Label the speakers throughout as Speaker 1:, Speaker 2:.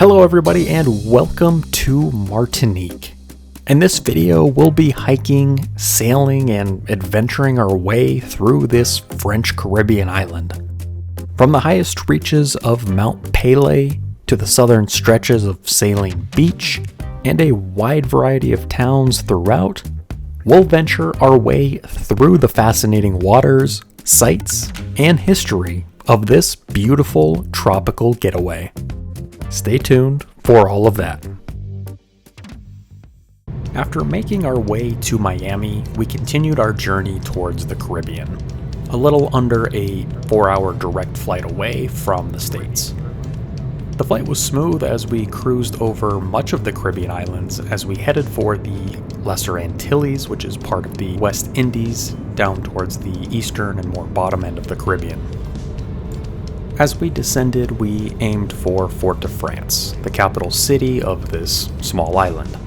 Speaker 1: Hello everybody and welcome to Martinique. In this video we'll be hiking, sailing, and adventuring our way through this French Caribbean island. From the highest reaches of Mount Pelee to the southern stretches of Saline Beach and a wide variety of towns throughout, we'll venture our way through the fascinating waters, sights, and history of this beautiful tropical getaway. Stay tuned for all of that. After making our way to Miami, we continued our journey towards the Caribbean, a little under a 4-hour direct flight away from the States. The flight was smooth as we cruised over much of the Caribbean islands as we headed for the Lesser Antilles, which is part of the West Indies, down towards the eastern and more bottom end of the Caribbean. As we descended, we aimed for Fort-de-France, the capital city of this small island.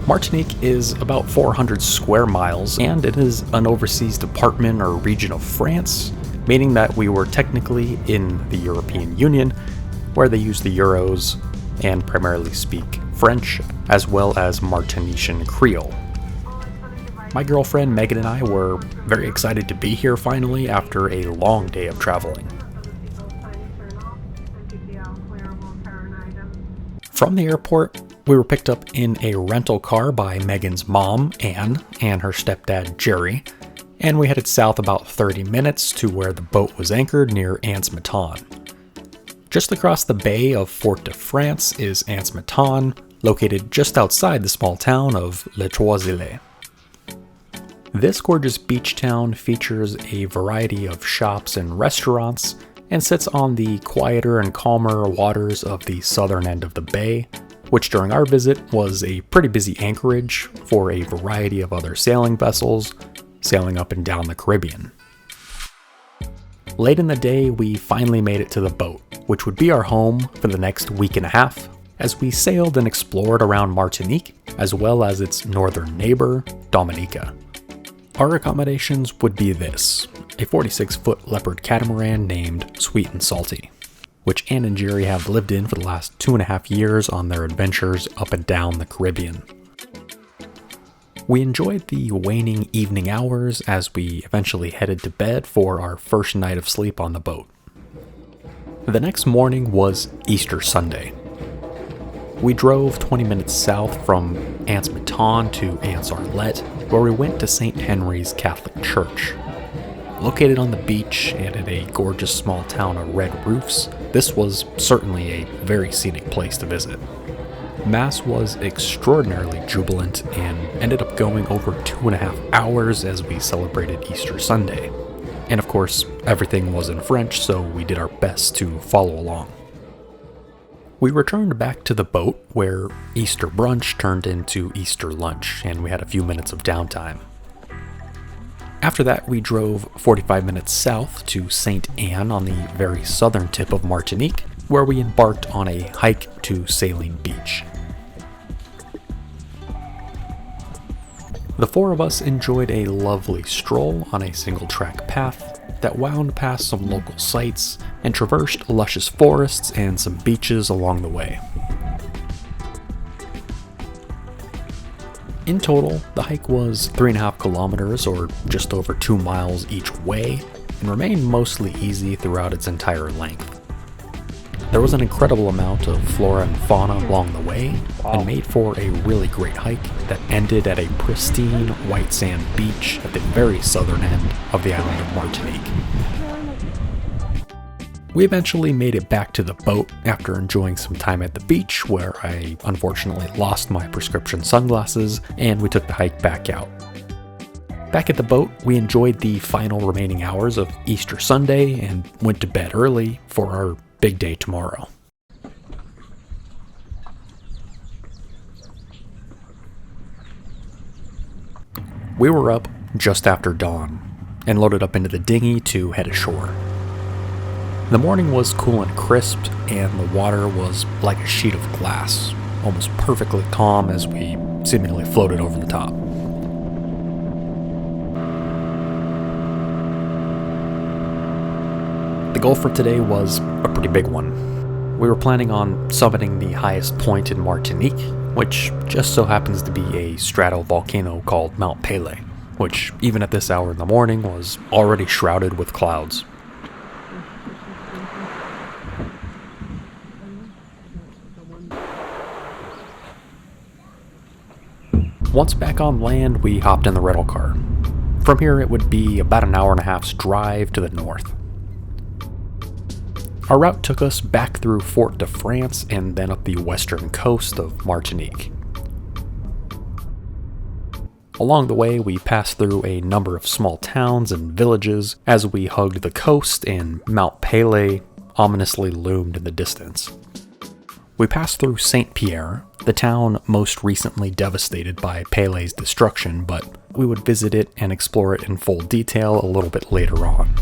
Speaker 1: Martinique is about 400 square miles, and it is an overseas department or region of France, meaning that we were technically in the European Union, where they use the euros and primarily speak French, as well as Martinician Creole. My girlfriend Megan and I were very excited to be here finally after a long day of traveling. From the airport, we were picked up in a rental car by Megan's mom, Anne, and her stepdad, Jerry, and we headed south about 30 minutes to where the boat was anchored near Anse-Maton. Just across the bay of Fort-de-France is Anse-Maton, located just outside the small town of Les Trois-Îles. This gorgeous beach town features a variety of shops and restaurants, and sits on the quieter and calmer waters of the southern end of the bay, which during our visit was a pretty busy anchorage for a variety of other sailing vessels sailing up and down the Caribbean. Late in the day, we finally made it to the boat, which would be our home for the next week and a half, as we sailed and explored around Martinique, as well as its northern neighbor, Dominica. Our accommodations would be this: a 46-foot leopard catamaran named Sweet and Salty, which Anne and Jerry have lived in for the last 2.5 years on their adventures up and down the Caribbean. We enjoyed the waning evening hours as we eventually headed to bed for our first night of sleep on the boat. The next morning was Easter Sunday. We drove 20 minutes south from Anse-Maton to Anse-Arlette, where we went to St. Henry's Catholic Church. Located on the beach and in a gorgeous small town of red roofs, this was certainly a very scenic place to visit. Mass was extraordinarily jubilant and ended up going over 2.5 hours as we celebrated Easter Sunday. And of course, everything was in French, so we did our best to follow along. We returned back to the boat where Easter brunch turned into Easter lunch, and we had a few minutes of downtime. After that, we drove 45 minutes south to St. Anne on the very southern tip of Martinique, where we embarked on a hike to Saline Beach. The four of us enjoyed a lovely stroll on a single-track path that wound past some local sites and traversed luscious forests and some beaches along the way. In total, the hike was 3.5 kilometers or just over 2 miles each way and remained mostly easy throughout its entire length. There was an incredible amount of flora and fauna along the way and made for a really great hike that ended at a pristine white sand beach at the very southern end of the island of Martinique. We eventually made it back to the boat after enjoying some time at the beach, where I unfortunately lost my prescription sunglasses, and we took the hike back out. Back at the boat, we enjoyed the final remaining hours of Easter Sunday and went to bed early for our big day tomorrow. We were up just after dawn and loaded up into the dinghy to head ashore. The morning was cool and crisp, and the water was like a sheet of glass, almost perfectly calm as we seemingly floated over the top. The goal for today was a pretty big one. We were planning on summiting the highest point in Martinique, which just so happens to be a stratovolcano called Mount Pelee, which even at this hour in the morning was already shrouded with clouds. Once back on land, we hopped in the rental car. From here, it would be about an hour and a half's drive to the north. Our route took us back through Fort de France and then up the western coast of Martinique. Along the way, we passed through a number of small towns and villages as we hugged the coast, and Mount Pelee ominously loomed in the distance. We passed through St. Pierre, the town most recently devastated by Pelee's destruction, but we would visit it and explore it in full detail a little bit later on.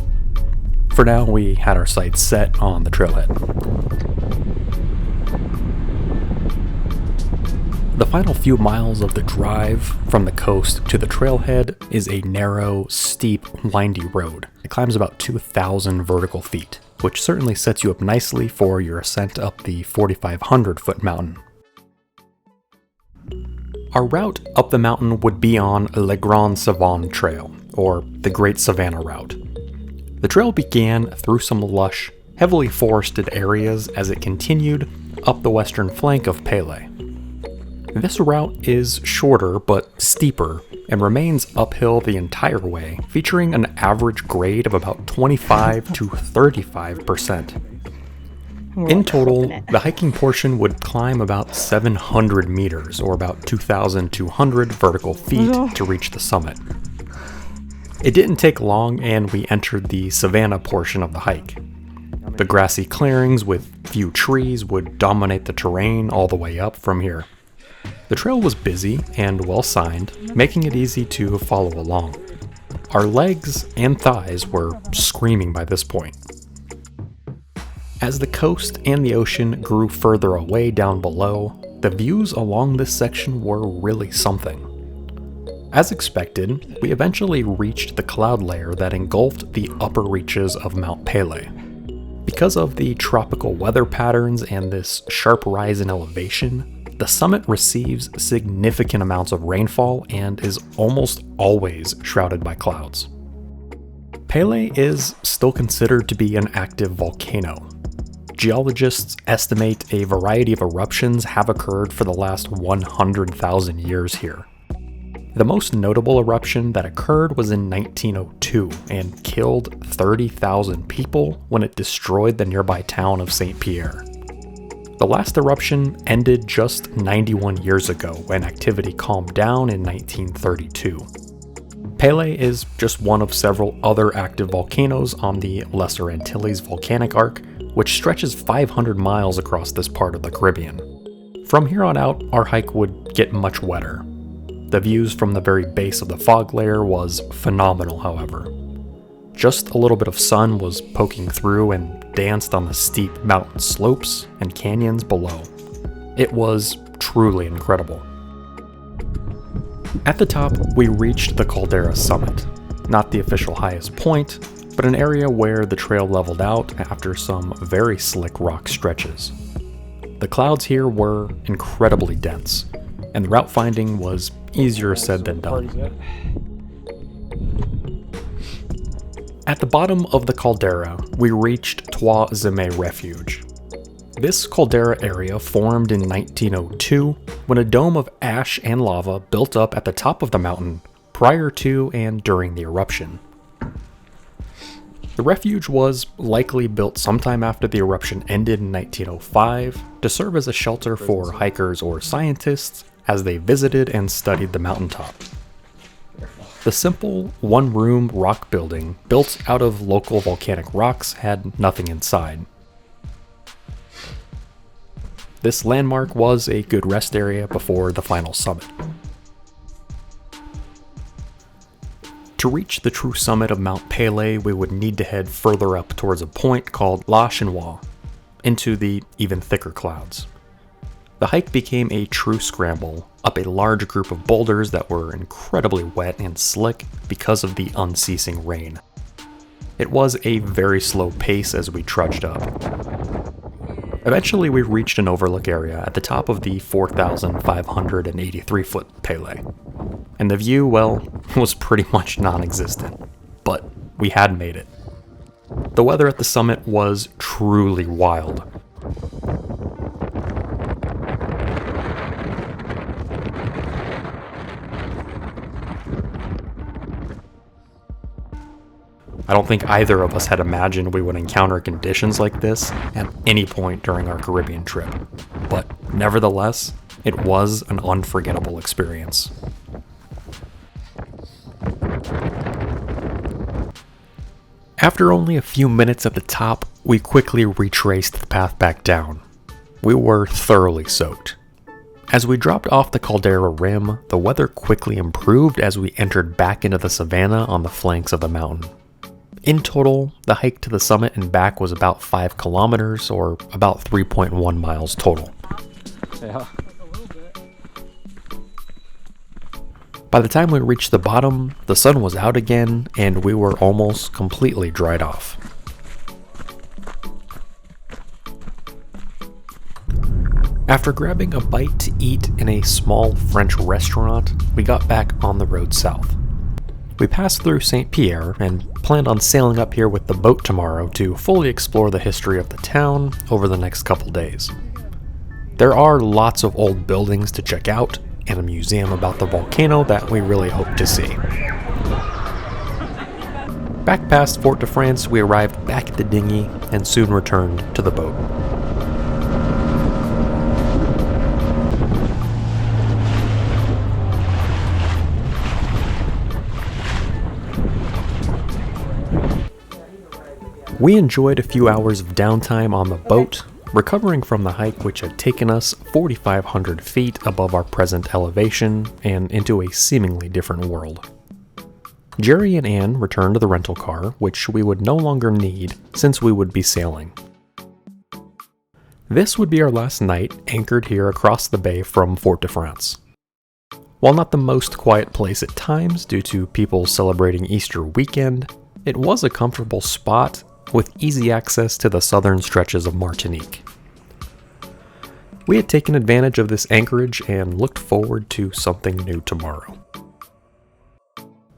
Speaker 1: For now, we had our sights set on the trailhead. The final few miles of the drive from the coast to the trailhead is a narrow, steep, windy road. It climbs about 2,000 vertical feet, which certainly sets you up nicely for your ascent up the 4,500-foot mountain. Our route up the mountain would be on Le Grand Savane Trail, or the Great Savannah Route. The trail began through some lush, heavily forested areas as it continued up the western flank of Pelee. This route is shorter but steeper and remains uphill the entire way, featuring an average grade of about 25 to 35%. In total, the hiking portion would climb about 700 meters, or about 2,200 vertical feet, to reach the summit. It didn't take long and we entered the savanna portion of the hike. The grassy clearings with few trees would dominate the terrain all the way up from here. The trail was busy and well signed, making it easy to follow along. Our legs and thighs were screaming by this point. As the coast and the ocean grew further away down below, the views along this section were really something. As expected, we eventually reached the cloud layer that engulfed the upper reaches of Mount Pelee. Because of the tropical weather patterns and this sharp rise in elevation, the summit receives significant amounts of rainfall and is almost always shrouded by clouds. Pelee is still considered to be an active volcano. Geologists estimate a variety of eruptions have occurred for the last 100,000 years here. The most notable eruption that occurred was in 1902 and killed 30,000 people when it destroyed the nearby town of St. Pierre. The last eruption ended just 91 years ago when activity calmed down in 1932. Pelee is just one of several other active volcanoes on the Lesser Antilles volcanic arc, which stretches 500 miles across this part of the Caribbean. From here on out, our hike would get much wetter. The views from the very base of the fog layer was phenomenal, however. Just a little bit of sun was poking through and danced on the steep mountain slopes and canyons below. It was truly incredible. At the top, we reached the caldera summit, not the official highest point, but an area where the trail leveled out after some very slick rock stretches. The clouds here were incredibly dense, and the route finding was easier said than done. At the bottom of the caldera, we reached Trois Aimés Refuge. This caldera area formed in 1902 when a dome of ash and lava built up at the top of the mountain prior to and during the eruption. The refuge was likely built sometime after the eruption ended in 1905 to serve as a shelter for hikers or scientists as they visited and studied the mountaintop. The simple, one-room rock building built out of local volcanic rocks had nothing inside. This landmark was a good rest area before the final summit. To reach the true summit of Mount Pelee, we would need to head further up towards a point called La Chinoise, into the even thicker clouds. The hike became a true scramble up a large group of boulders that were incredibly wet and slick because of the unceasing rain. It was a very slow pace as we trudged up. Eventually we reached an overlook area at the top of the 4,583-foot Pelee, and the view, well, was pretty much non-existent, but we had made it. The weather at the summit was truly wild. I don't think either of us had imagined we would encounter conditions like this at any point during our Caribbean trip, but nevertheless, it was an unforgettable experience. After only a few minutes at the top, we quickly retraced the path back down. We were thoroughly soaked. As we dropped off the caldera rim, the weather quickly improved as we entered back into the savanna on the flanks of the mountain. In total, the hike to the summit and back was about 5 kilometers, or about 3.1 miles total.
Speaker 2: Yeah.
Speaker 1: By the time we reached the bottom, the sun was out again, and we were almost completely dried off. After grabbing a bite to eat in a small French restaurant, we got back on the road south. We passed through St. Pierre and planned on sailing up here with the boat tomorrow to fully explore the history of the town over the next couple days. There are lots of old buildings to check out and a museum about the volcano that we really hope to see. Back past Fort de France, we arrived back at the dinghy and soon returned to the boat. We enjoyed a few hours of downtime on the boat, recovering from the hike which had taken us 4,500 feet above our present elevation and into a seemingly different world. Jerry and Anne returned to the rental car, which we would no longer need since we would be sailing. This would be our last night anchored here across the bay from Fort de France. While not the most quiet place at times due to people celebrating Easter weekend, it was a comfortable spot with easy access to the southern stretches of Martinique. We had taken advantage of this anchorage and looked forward to something new tomorrow.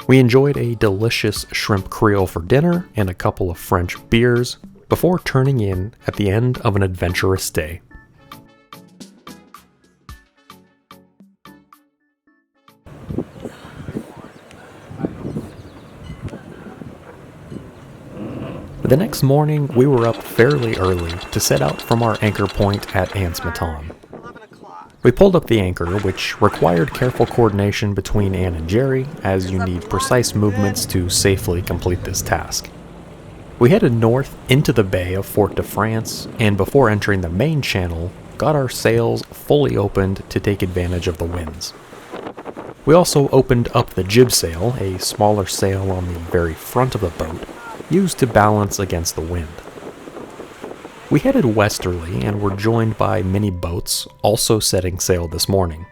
Speaker 1: We enjoyed a delicious shrimp creole for dinner and a couple of French beers before turning in at the end of an adventurous day. The next morning, we were up fairly early to set out from our anchor point at Anse Maton. We pulled up the anchor, which required careful coordination between Anne and Jerry, as you need precise movements to safely complete this task. We headed north into the bay of Fort de France, and before entering the main channel, got our sails fully opened to take advantage of the winds. We also opened up the jib sail, a smaller sail on the very front of the boat, used to balance against the wind. We headed westerly and were joined by many boats also setting sail this morning.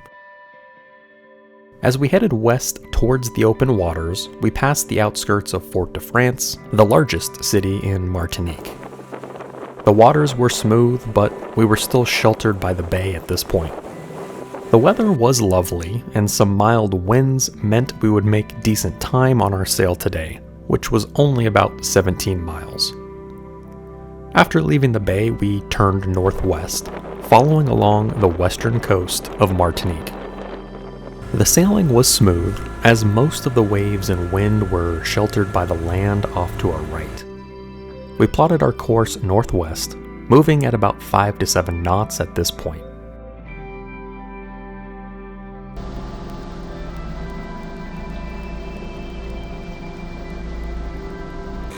Speaker 1: As we headed west towards the open waters, we passed the outskirts of Fort de France, the largest city in Martinique. The waters were smooth, but we were still sheltered by the bay at this point. The weather was lovely, and some mild winds meant we would make decent time on our sail today, which was only about 17 miles. After leaving the bay, we turned northwest, following along the western coast of Martinique. The sailing was smooth, as most of the waves and wind were sheltered by the land off to our right. We plotted our course northwest, moving at about 5 to 7 knots at this point.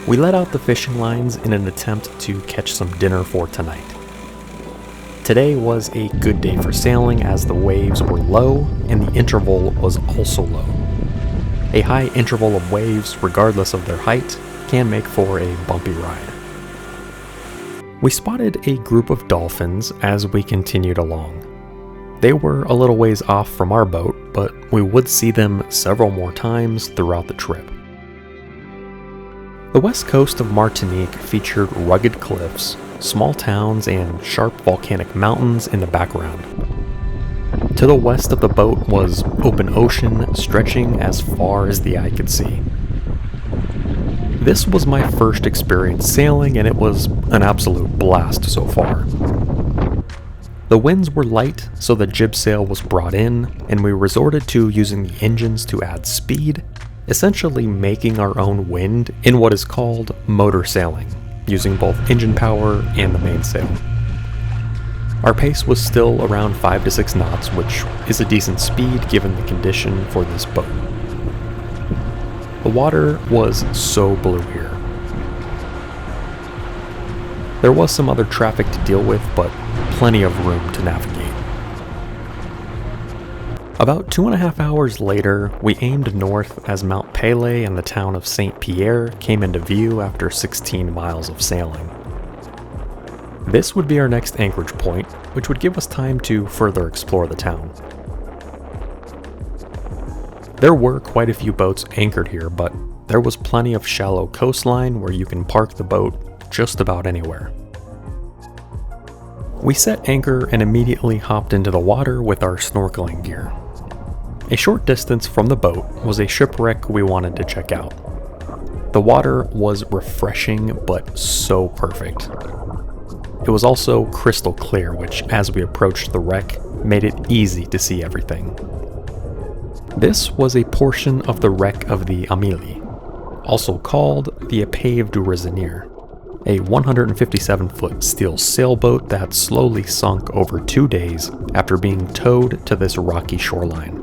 Speaker 1: We let out the fishing lines in an attempt to catch some dinner for tonight. Today was a good day for sailing as the waves were low and the interval was also low. A high interval of waves, regardless of their height, can make for a bumpy ride. We spotted a group of dolphins as we continued along. They were a little ways off from our boat, but we would see them several more times throughout the trip. The west coast of Martinique featured rugged cliffs, small towns and sharp volcanic mountains in the background. To the west of the boat was open ocean stretching as far as the eye could see. This was my first experience sailing, and it was an absolute blast so far. The winds were light, so the jib sail was brought in, and we resorted to using the engines to add speed, essentially making our own wind in what is called motor sailing, using both engine power and the mainsail. Our pace was still around 5 to 6 knots, which is a decent speed given the condition for this boat. The water was so blue here. There was some other traffic to deal with, but plenty of room to navigate. About 2.5 hours later, we aimed north as Mount Pelee and the town of St. Pierre came into view after 16 miles of sailing. This would be our next anchorage point, which would give us time to further explore the town. There were quite a few boats anchored here, but there was plenty of shallow coastline where you can park the boat just about anywhere. We set anchor and immediately hopped into the water with our snorkeling gear. A short distance from the boat was a shipwreck we wanted to check out. The water was refreshing but so perfect. It was also crystal clear, which, as we approached the wreck, made it easy to see everything. This was a portion of the wreck of the Amélie, also called the Épave du Raisonnier, a 157-foot steel sailboat that slowly sunk over 2 days after being towed to this rocky shoreline.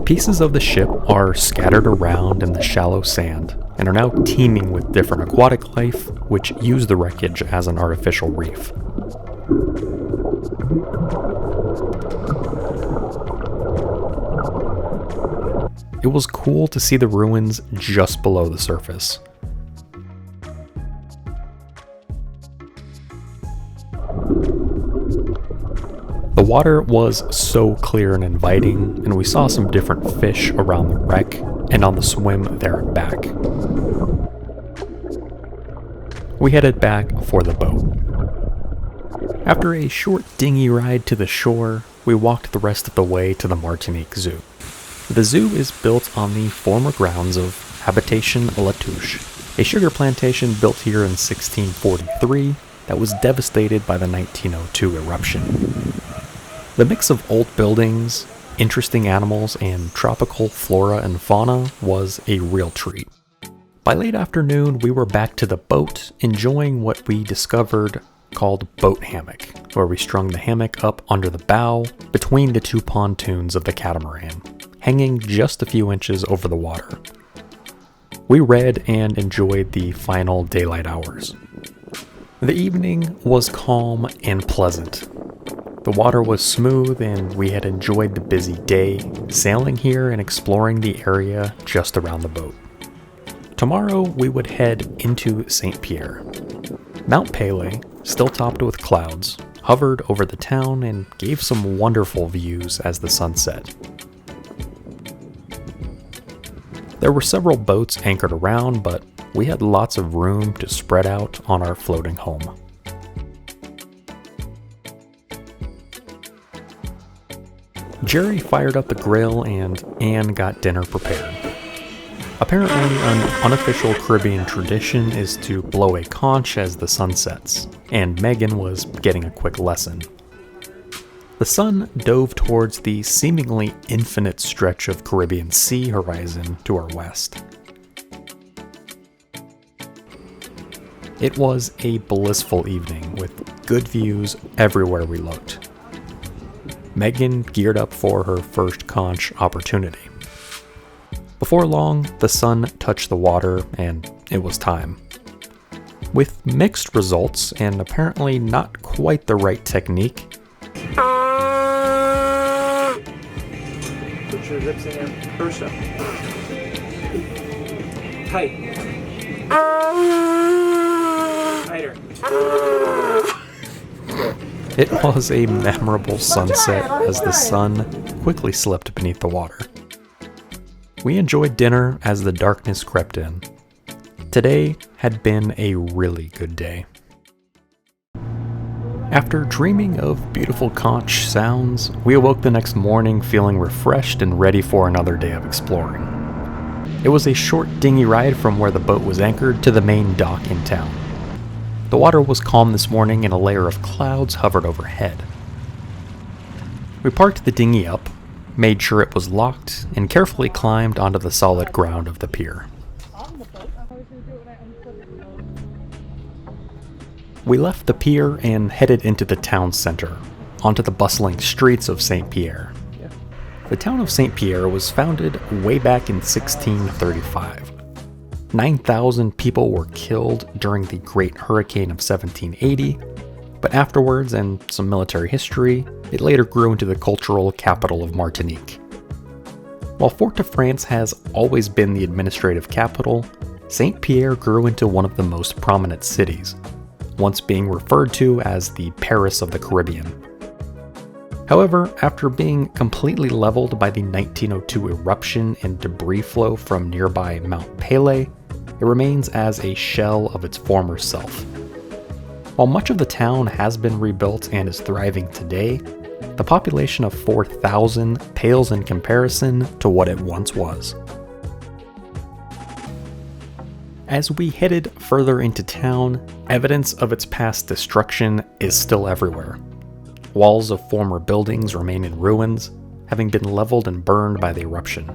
Speaker 1: Pieces of the ship are scattered around in the shallow sand and are now teeming with different aquatic life, which use the wreckage as an artificial reef. It was cool to see the ruins just below the surface. The water was so clear and inviting, and we saw some different fish around the wreck and on the swim there and back. We headed back for the boat. After a short dinghy ride to the shore, we walked the rest of the way to the Martinique Zoo. The zoo is built on the former grounds of Habitation La Touche, a sugar plantation built here in 1643 that was devastated by the 1902 eruption. The mix of old buildings, interesting animals, and tropical flora and fauna was a real treat. By late afternoon, we were back to the boat, enjoying what we discovered called boat hammock, where we strung the hammock up under the bow between the two pontoons of the catamaran, hanging just a few inches over the water. We read and enjoyed the final daylight hours. The evening was calm and pleasant. The water was smooth, and we had enjoyed the busy day, sailing here and exploring the area just around the boat. Tomorrow, we would head into St. Pierre. Mount Pelee, still topped with clouds, hovered over the town and gave some wonderful views as the sun set. There were several boats anchored around, but we had lots of room to spread out on our floating home. Jerry fired up the grill and Anne got dinner prepared. Apparently, an unofficial Caribbean tradition is to blow a conch as the sun sets, and Megan was getting a quick lesson. The sun dove towards the seemingly infinite stretch of Caribbean sea horizon to our west. It was a blissful evening with good views everywhere we looked. Megan geared up for her first conch opportunity. Before long, the sun touched the water and it was time. With mixed results and apparently not quite the right technique,
Speaker 2: put your lips in there. First up. Tight. Tighter.
Speaker 1: it was a memorable sunset as the sun quickly slipped beneath the water. We enjoyed dinner as the darkness crept in. Today had been a really good day. After dreaming of beautiful conch sounds, we awoke the next morning feeling refreshed and ready for another day of exploring. It was a short dinghy ride from where the boat was anchored to the main dock in town. The water was calm this morning and a layer of clouds hovered overhead. We parked the dinghy up, made sure it was locked, and carefully climbed onto the solid ground of the pier. We left the pier and headed into the town center, onto the bustling streets of St. Pierre. The town of St. Pierre was founded way back in 1635. 9,000 people were killed during the Great Hurricane of 1780, but afterwards, and some military history, it later grew into the cultural capital of Martinique. While Fort-de-France has always been the administrative capital, St. Pierre grew into one of the most prominent cities, once being referred to as the Paris of the Caribbean. However, after being completely leveled by the 1902 eruption and debris flow from nearby Mount Pelee, it remains as a shell of its former self. While much of the town has been rebuilt and is thriving today, the population of 4,000 pales in comparison to what it once was. As we headed further into town, evidence of its past destruction is still everywhere. Walls of former buildings remain in ruins, having been leveled and burned by the eruption.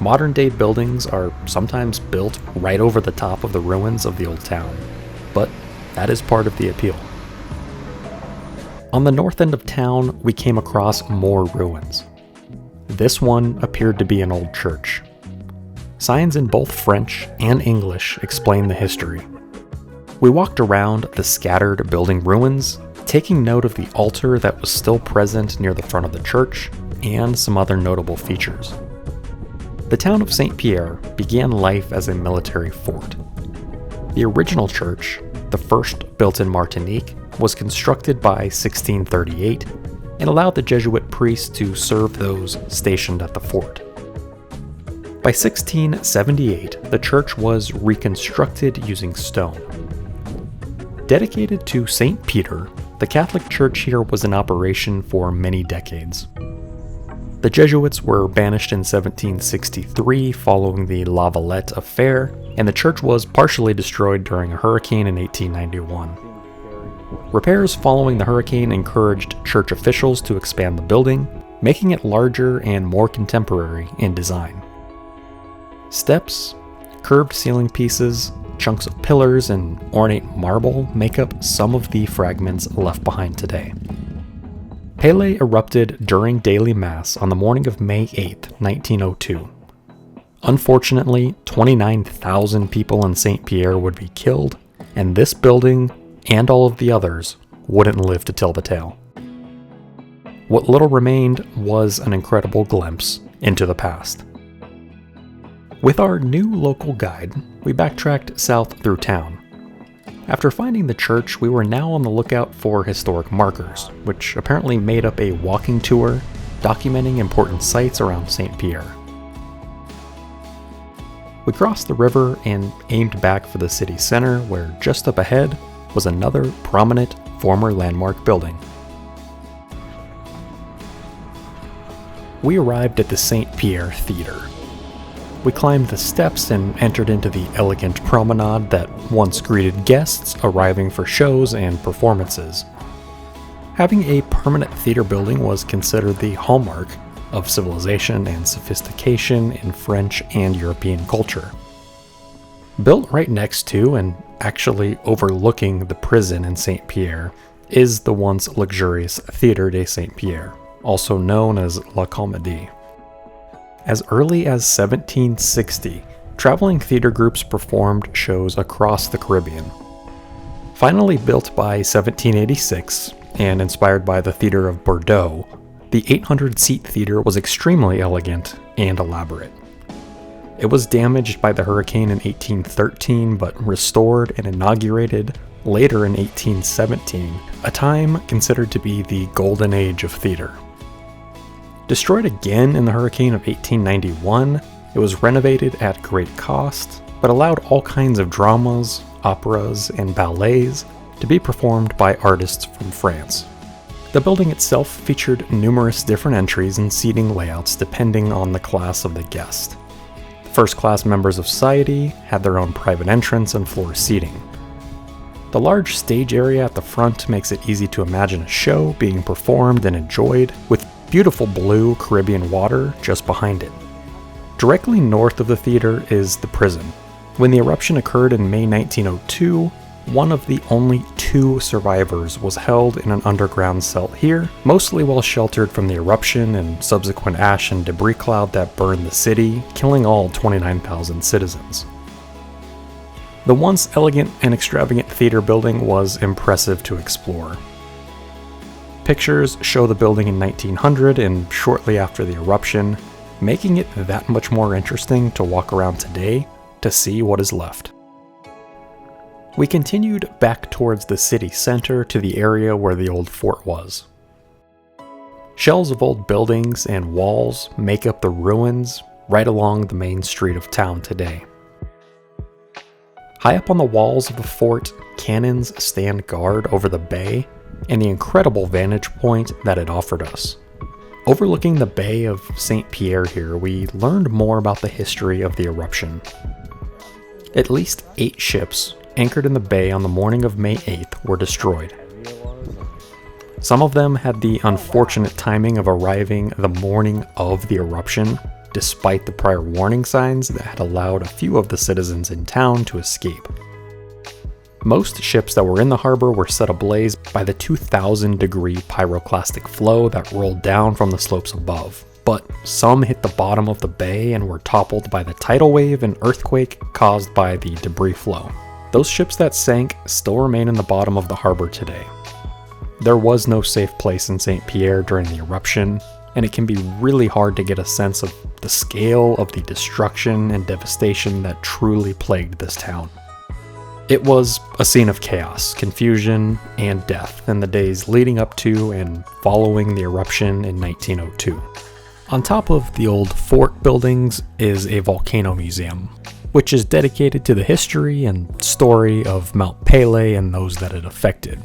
Speaker 1: Modern-day buildings are sometimes built right over the top of the ruins of the old town, but that is part of the appeal. On the north end of town, we came across more ruins. This one appeared to be an old church. Signs in both French and English explain the history. We walked around the scattered building ruins, taking note of the altar that was still present near the front of the church, and some other notable features. The town of St. Pierre began life as a military fort. The original church, the first built in Martinique, was constructed by 1638 and allowed the Jesuit priests to serve those stationed at the fort. By 1678, the church was reconstructed using stone. Dedicated to St. Peter, the Catholic Church here was in operation for many decades. The Jesuits were banished in 1763 following the La Valette affair, and the church was partially destroyed during a hurricane in 1891. Repairs following the hurricane encouraged church officials to expand the building, making it larger and more contemporary in design. Steps, curved ceiling pieces, chunks of pillars, and ornate marble make up some of the fragments left behind today. Pelee erupted during daily mass on the morning of May 8, 1902. Unfortunately, 29,000 people in St. Pierre would be killed, and this building, and all of the others, wouldn't live to tell the tale. What little remained was an incredible glimpse into the past. With our new local guide, we backtracked south through town. After finding the church, we were now on the lookout for historic markers, which apparently made up a walking tour documenting important sites around St. Pierre. We crossed the river and aimed back for the city center, where just up ahead was another prominent former landmark building. We arrived at the St. Pierre Theater. We climbed the steps and entered into the elegant promenade that once greeted guests arriving for shows and performances. Having a permanent theater building was considered the hallmark of civilization and sophistication in French and European culture. Built right next to and actually overlooking the prison in St. Pierre is the once luxurious Theatre de St. Pierre, also known as La Comédie. As early as 1760, traveling theater groups performed shows across the Caribbean. Finally built by 1786 and inspired by the Theatre of Bordeaux, the 800-seat theater was extremely elegant and elaborate. It was damaged by the hurricane in 1813 but restored and inaugurated later in 1817, a time considered to be the golden age of theater. Destroyed again in the hurricane of 1891, it was renovated at great cost, but allowed all kinds of dramas, operas, and ballets to be performed by artists from France. The building itself featured numerous different entries and seating layouts depending on the class of the guest. First-class members of society had their own private entrance and floor seating. The large stage area at the front makes it easy to imagine a show being performed and enjoyed, with beautiful blue Caribbean water just behind it. Directly north of the theater is the prison. When the eruption occurred in May 1902, one of the only 2 survivors was held in an underground cell here, mostly while sheltered from the eruption and subsequent ash and debris cloud that burned the city, killing all 29,000 citizens. The once elegant and extravagant theater building was impressive to explore. Pictures show the building in 1900 and shortly after the eruption, making it that much more interesting to walk around today to see what is left. We continued back towards the city center to the area where the old fort was. Shells of old buildings and walls make up the ruins right along the main street of town today. High up on the walls of the fort, cannons stand guard over the bay and the incredible vantage point that it offered us. Overlooking the Bay of St. Pierre here, we learned more about the history of the eruption. At least 8 ships anchored in the bay on the morning of May 8th were destroyed. Some of them had the unfortunate timing of arriving the morning of the eruption, despite the prior warning signs that had allowed a few of the citizens in town to escape. Most ships that were in the harbor were set ablaze by the 2,000-degree pyroclastic flow that rolled down from the slopes above, but some hit the bottom of the bay and were toppled by the tidal wave and earthquake caused by the debris flow. Those ships that sank still remain in the bottom of the harbor today. There was no safe place in St. Pierre during the eruption, and it can be really hard to get a sense of the scale of the destruction and devastation that truly plagued this town. It was a scene of chaos, confusion, and death in the days leading up to and following the eruption in 1902. On top of the old fort buildings is a volcano museum, which is dedicated to the history and story of Mount Pelee and those that it affected.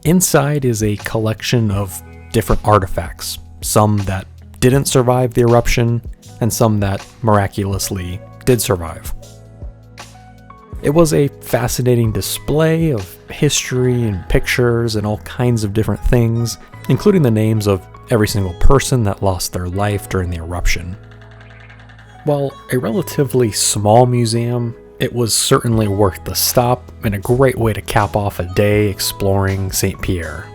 Speaker 1: Inside is a collection of different artifacts, some that didn't survive the eruption, and some that miraculously did survive. It was a fascinating display of history and pictures and all kinds of different things, including the names of every single person that lost their life during the eruption. While a relatively small museum, it was certainly worth the stop and a great way to cap off a day exploring St. Pierre.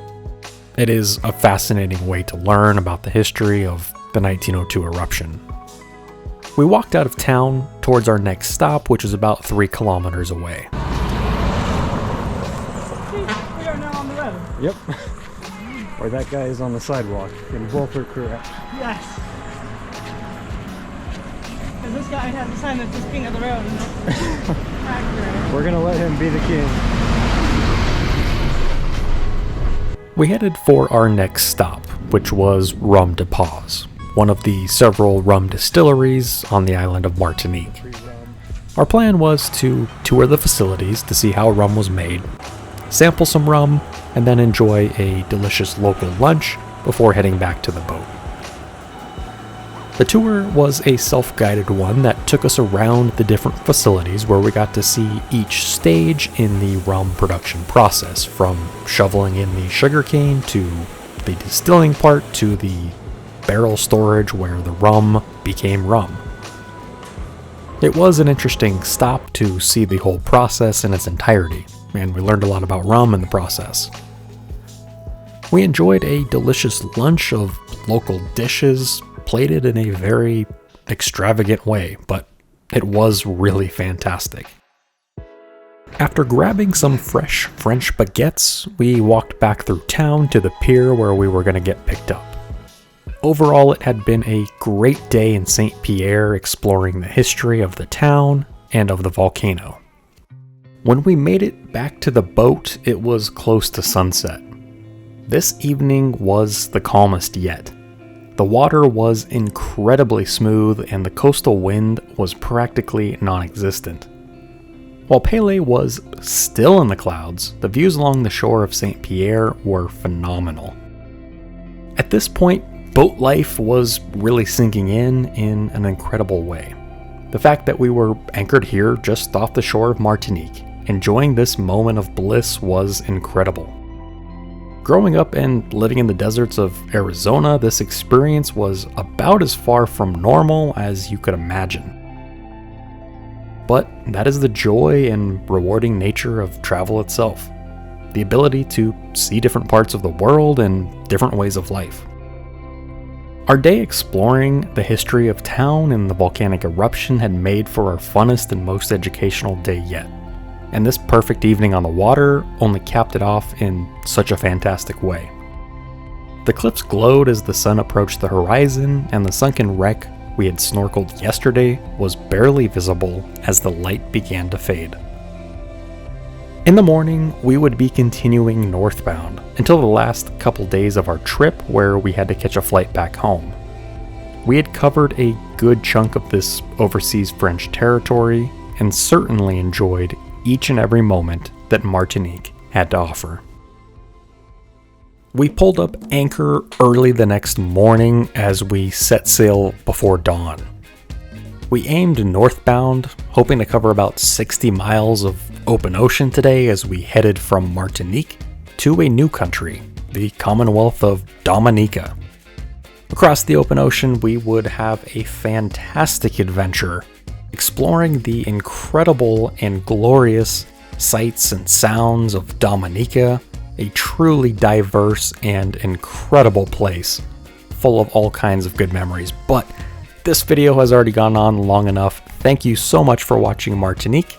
Speaker 1: It is a fascinating way to learn about the history of the 1902 eruption. We walked out of town towards our next stop, which is about 3 kilometers away.
Speaker 2: We are now on the road.
Speaker 1: Yep. Or that guy is on the sidewalk, and both are correct.
Speaker 2: Yes. Because this guy has a sign that says King of the Road. Accurate.
Speaker 1: We're gonna let him be the king. We headed for our next stop, which was Rum de Paz, one of the several rum distilleries on the island of Martinique. Our plan was to tour the facilities to see how rum was made, sample some rum, and then enjoy a delicious local lunch before heading back to the boat. The tour was a self-guided one that took us around the different facilities where we got to see each stage in the rum production process, from shoveling in the sugarcane to the distilling part to the barrel storage where the rum became rum. It was an interesting stop to see the whole process in its entirety, and we learned a lot about rum in the process. We enjoyed a delicious lunch of local dishes, plated in a very extravagant way, but it was really fantastic. After grabbing some fresh French baguettes, we walked back through town to the pier where we were going to get picked up. Overall, it had been a great day in St. Pierre exploring the history of the town and of the volcano. When we made it back to the boat, it was close to sunset. This evening was the calmest yet. The water was incredibly smooth and the coastal wind was practically non-existent. While Pelee was still in the clouds, the views along the shore of St. Pierre were phenomenal. At this point, boat life was really sinking in an incredible way. The fact that we were anchored here just off the shore of Martinique, enjoying this moment of bliss was incredible. Growing up and living in the deserts of Arizona, this experience was about as far from normal as you could imagine. But that is the joy and rewarding nature of travel itself. The ability to see different parts of the world and different ways of life. Our day exploring the history of town and the volcanic eruption had made for our funnest and most educational day yet. And this perfect evening on the water only capped it off in such a fantastic way. The cliffs glowed as the sun approached the horizon, and the sunken wreck we had snorkeled yesterday was barely visible as the light began to fade. In the morning, we would be continuing northbound until the last couple days of our trip where we had to catch a flight back home. We had covered a good chunk of this overseas French territory and certainly enjoyed each and every moment that Martinique had to offer. We pulled up anchor early the next morning as we set sail before dawn. We aimed northbound, hoping to cover about 60 miles of open ocean today as we headed from Martinique to a new country, the Commonwealth of Dominica. Across the open ocean, we would have a fantastic adventure, exploring the incredible and glorious sights and sounds of Dominica, a truly diverse and incredible place, full of all kinds of good memories. But this video has already gone on long enough. Thank you so much for watching Martinique,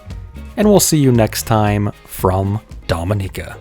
Speaker 1: and we'll see you next time from Dominica.